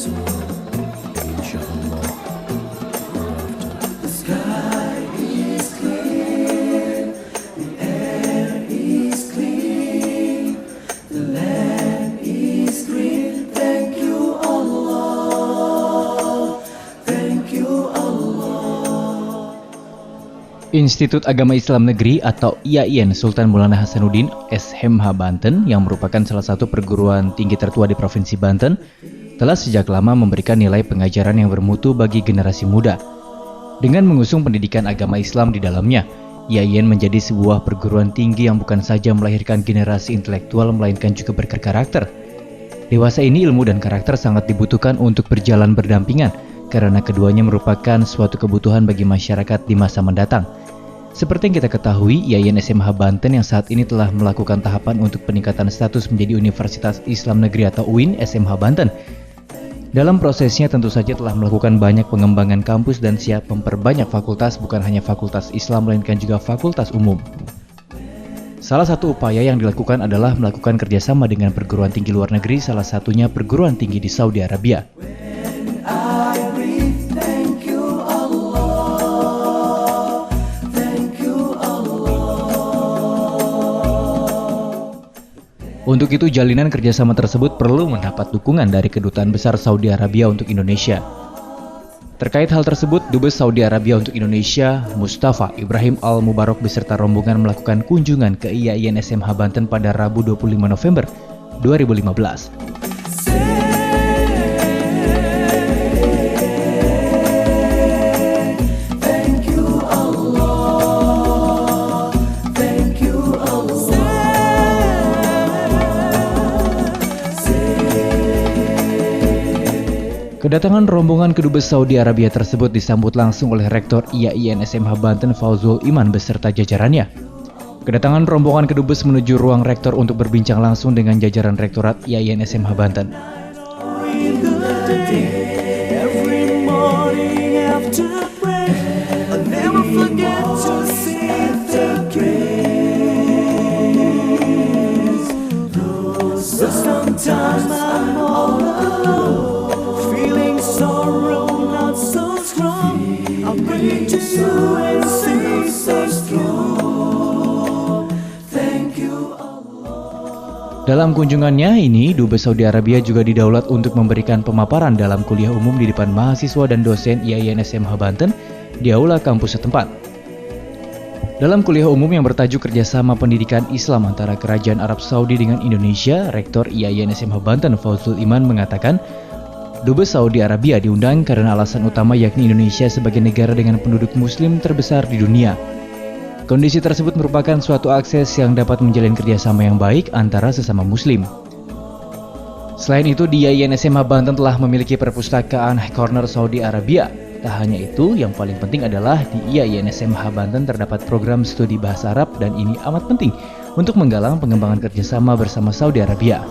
this world, inshallah, hereafter. The sky is clear, the air is clean, the land is green. Thank you Allah, thank you Allah. Institut Agama Islam Negeri atau IAIN Sultan Maulana Hasanuddin SMH Banten yang merupakan salah satu perguruan tinggi tertua di Provinsi Banten telah sejak lama memberikan nilai pengajaran yang bermutu bagi generasi muda. Dengan mengusung pendidikan agama Islam di dalamnya, IAIN menjadi sebuah perguruan tinggi yang bukan saja melahirkan generasi intelektual melainkan juga berkarakter. Dewasa ini ilmu dan karakter sangat dibutuhkan untuk berjalan berdampingan karena keduanya merupakan suatu kebutuhan bagi masyarakat di masa mendatang. Seperti yang kita ketahui, IAIN SMH Banten yang saat ini telah melakukan tahapan untuk peningkatan status menjadi Universitas Islam Negeri atau UIN SMH Banten. Dalam prosesnya tentu saja telah melakukan banyak pengembangan kampus dan siap memperbanyak fakultas, bukan hanya fakultas Islam melainkan juga fakultas umum. Salah satu upaya yang dilakukan adalah melakukan kerjasama dengan perguruan tinggi luar negeri, salah satunya perguruan tinggi di Saudi Arabia. Untuk itu, jalinan kerjasama tersebut perlu mendapat dukungan dari Kedutaan Besar Saudi Arabia untuk Indonesia. Terkait hal tersebut, Dubes Saudi Arabia untuk Indonesia, Mustafa Ibrahim Al-Mubarak beserta rombongan melakukan kunjungan ke IAIN SMH Banten pada Rabu 25 November 2015. Kedatangan rombongan kedubes Saudi Arabia tersebut disambut langsung oleh Rektor IAIN SMH Banten Fauzul Iman beserta jajarannya. Kedatangan rombongan kedubes menuju ruang rektor untuk berbincang langsung dengan jajaran Rektorat IAIN SMH Banten. Dalam kunjungannya ini, Dubes Saudi Arabia juga didaulat untuk memberikan pemaparan dalam kuliah umum di depan mahasiswa dan dosen IAIN SMH Banten di aula kampus setempat. Dalam kuliah umum yang bertajuk Kerjasama Pendidikan Islam antara Kerajaan Arab Saudi dengan Indonesia, Rektor IAIN SMH Banten Fauzul Iman mengatakan, Dubes Saudi Arabia diundang karena alasan utama yakni Indonesia sebagai negara dengan penduduk muslim terbesar di dunia. Kondisi tersebut merupakan suatu akses yang dapat menjalin kerjasama yang baik antara sesama muslim. Selain itu, di IAIN SMH Banten telah memiliki perpustakaan Corner Saudi Arabia. Tak hanya itu, yang paling penting adalah di IAIN SMH Banten terdapat program studi bahasa Arab dan ini amat penting untuk menggalang pengembangan kerjasama bersama Saudi Arabia.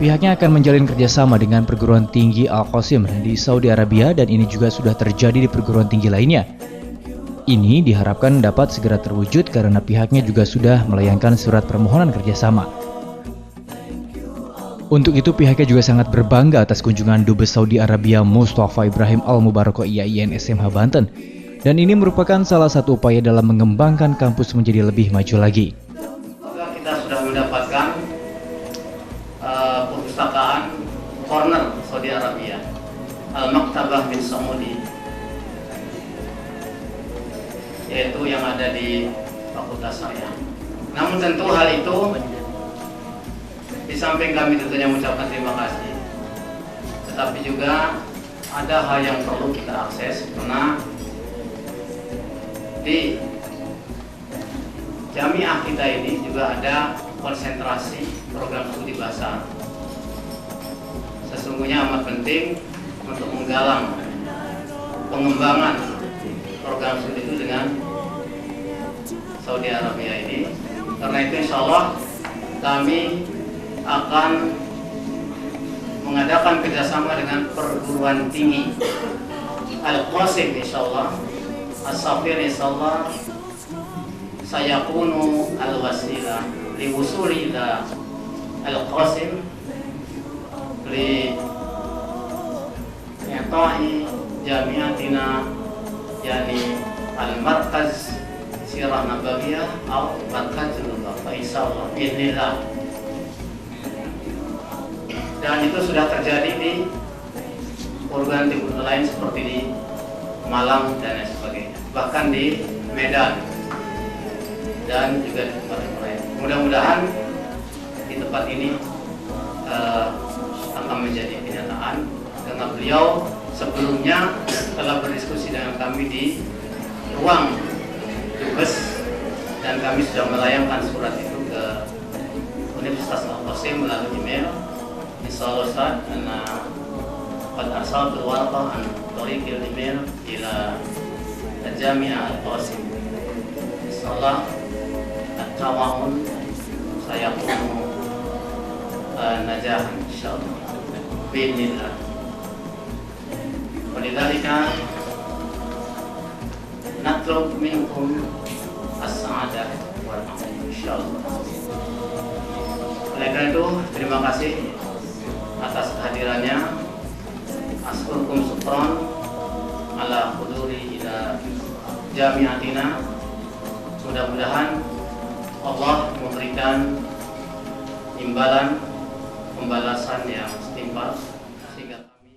Pihaknya akan menjalin kerjasama dengan perguruan tinggi Al-Qasim di Saudi Arabia dan ini juga sudah terjadi di perguruan tinggi lainnya. Ini diharapkan dapat segera terwujud karena pihaknya juga sudah melayangkan surat permohonan kerjasama. Untuk itu pihaknya juga sangat berbangga atas kunjungan Dubes Saudi Arabia Mustafa Ibrahim Al-Mubarok ke IAIN SMH Banten. Dan ini merupakan salah satu upaya dalam mengembangkan kampus menjadi lebih maju lagi. Kita sudah mendapatkan perpustakaan corner Saudi Arabia, Al-Maktabah bin Saudi, yaitu yang ada di fakultas saya. Namun tentu hal itu, di samping kami tentunya mengucapkan terima kasih, tetapi juga ada hal yang perlu kita akses, karena di Jamiah kita ini juga ada konsentrasi program studi bahasa. Sesungguhnya amat penting untuk menggalang pengembangan program studi itu dengan Saudi Arabia ini. Karena itu insya Allah kami akan mengadakan kerjasama dengan perguruan tinggi Al-Qasim insya Allah, As-Safir insya Allah, sayakunu al-wasilah liwusuli ila Al-Qasim li i'ta'i jamiatina, yani al-markaz sirah nabawiyah atau markazul nabawiyah insyaallah biidznillah. Dan itu sudah terjadi di perguruan tinggi lain seperti di Malang dan lain sebagainya, bahkan di Medan dan juga di tempat lain. Mudah-mudahan di tempat ini akan menjadi kenyataan, karena beliau sebelumnya telah berdiskusi dengan kami di ruang Dubes, dan kami sudah melayangkan surat itu ke Universitas Al-Qasim melalui email. Insyaallah Ustaz, karena pada asal berwarqah an tariqil email ila Jamiah Al-Qasim. Insyaallah at-tawa'un sayakunu najahan insyaallah bi'idznillah. Walidzalika natlub minkum as-sa'adah wal aman insyaallah. Oleh karena itu, terima kasih atas kehadirannya. As'alukum syukran ala huduri ila jamiatina. Mudah-mudahan Allah memberikan imbalan pembalasan yang setimpal sehingga kami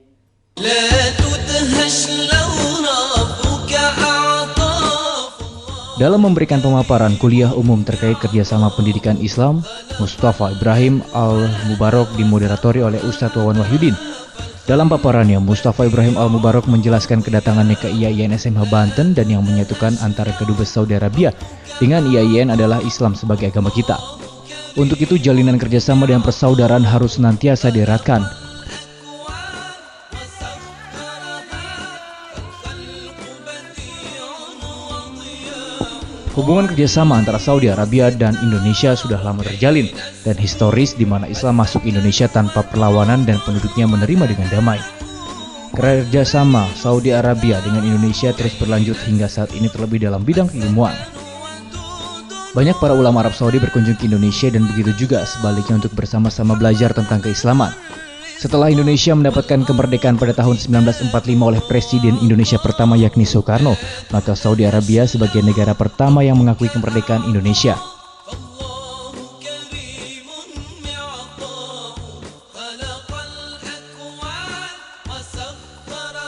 لا تدهش لو ربك أعطى. Dalam memberikan pemaparan kuliah umum terkait kerjasama pendidikan Islam, Mustafa Ibrahim Al-Mubarok dimoderatori oleh Ustadz Wawan Wahyudin. Dalam paparannya, Mustafa Ibrahim Al-Mubarok menjelaskan kedatangannya ke IAIN SMH Banten dan yang menyatukan antara Kedubes Saudi Arabia dengan IAIN adalah Islam sebagai agama kita. Untuk itu, jalinan kerjasama dan persaudaraan harus senantiasa dieratkan. Hubungan kerjasama antara Saudi Arabia dan Indonesia sudah lama terjalin dan historis di mana Islam masuk Indonesia tanpa perlawanan dan penduduknya menerima dengan damai. Kerjasama Saudi Arabia dengan Indonesia terus berlanjut hingga saat ini, terlebih dalam bidang keilmuan. Banyak para ulama Arab Saudi berkunjung ke Indonesia dan begitu juga sebaliknya untuk bersama-sama belajar tentang keislaman. Setelah Indonesia mendapatkan kemerdekaan pada tahun 1945 oleh Presiden Indonesia pertama yakni Soekarno, maka Saudi Arabia sebagai negara pertama yang mengakui kemerdekaan Indonesia.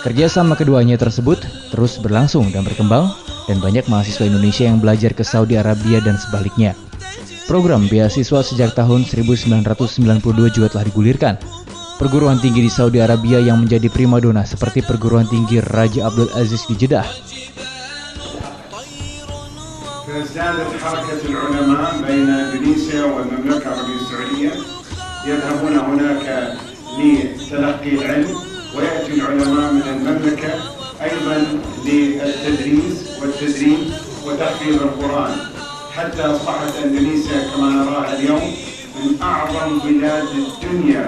Kerjasama keduanya tersebut terus berlangsung dan berkembang, dan banyak mahasiswa Indonesia yang belajar ke Saudi Arabia dan sebaliknya. Program beasiswa sejak tahun 1992 juga telah digulirkan. Perguruan tinggi di Saudi Arabia yang menjadi primadona seperti perguruan tinggi Raja Abdul Aziz di Jeddah. فازدادت حركة العلماء بين إندونيسيا والمملكة العربية السعودية، يذهبون هناك لتلقي العلم، ويأتي العلماء من المملكة أيضا للتدريس والتدريب وتحفيظ القرآن، حتى أصبحت إندونيسيا كما نراها اليوم من أعظم بلاد الدنيا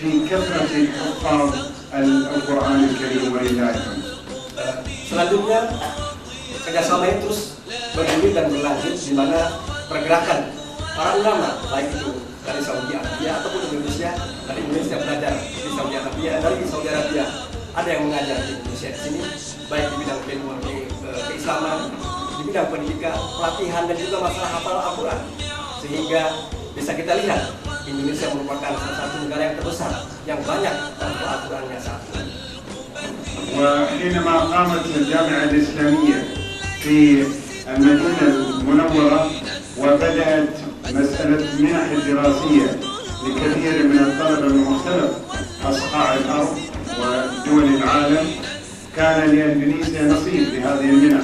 في كثرة حفاظ القرآن الكريم ولله الحمد. Selanjutnya, kerjasama itu terus bergulir dan berlanjut, di mana pergerakan para ulama, baik itu dari Saudi Arabia ataupun Indonesia, dari Indonesia belajar di Saudi Arabia, dari Saudi Arabia ada yang mengajar di Indonesia di sini, baik di bidang keislaman, di bidang pendidikan, pelatihan dan juga masalah hafal Al-Quran, sehingga bisa kita lihat Indonesia merupakan salah satu negara yang terbesar yang banyak hafal Al-Qurannya saat ini. وحينما قامت الجامعة الإسلامية في المدينة المنورة وبدأت مسألة المنح الدراسية لكثير من الطلبة من مختلف أصقاع الأرض ودول العالم، كان لإندونيسيا نصيب لهذه المنح،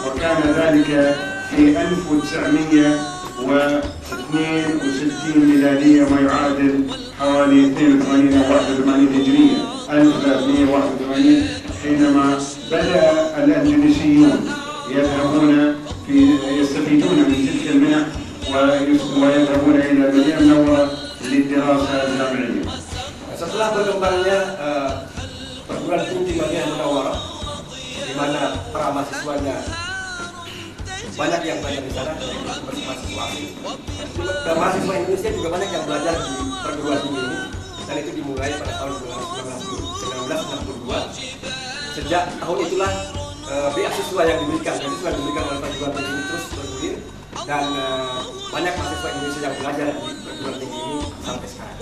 وكان ذلك في 1962 ميلادية، ما يعادل حوالي 82 أو 81 هجرية، 1381، حينما بدأ الأندونيسيون يذهبون يستفيدون من تلك المنح ويذهبون إلى المدينة المنورة للدراسة الجامعية. Setelah berkembangnya perguruan tinggi Madinah Munawwarah, di mana para mahasiswanya banyak yang belajar di sana, mahasiswa asing, dan mahasiswa Indonesia juga banyak yang belajar di perguruan tinggi ini, dan itu dimulai pada tahun 1962. Sejak tahun itulah beasiswa yang diberikan oleh perguruan tinggi ini terus bergulir, dan banyak mahasiswa Indonesia yang belajar di perguruan tinggi ini sampai sekarang.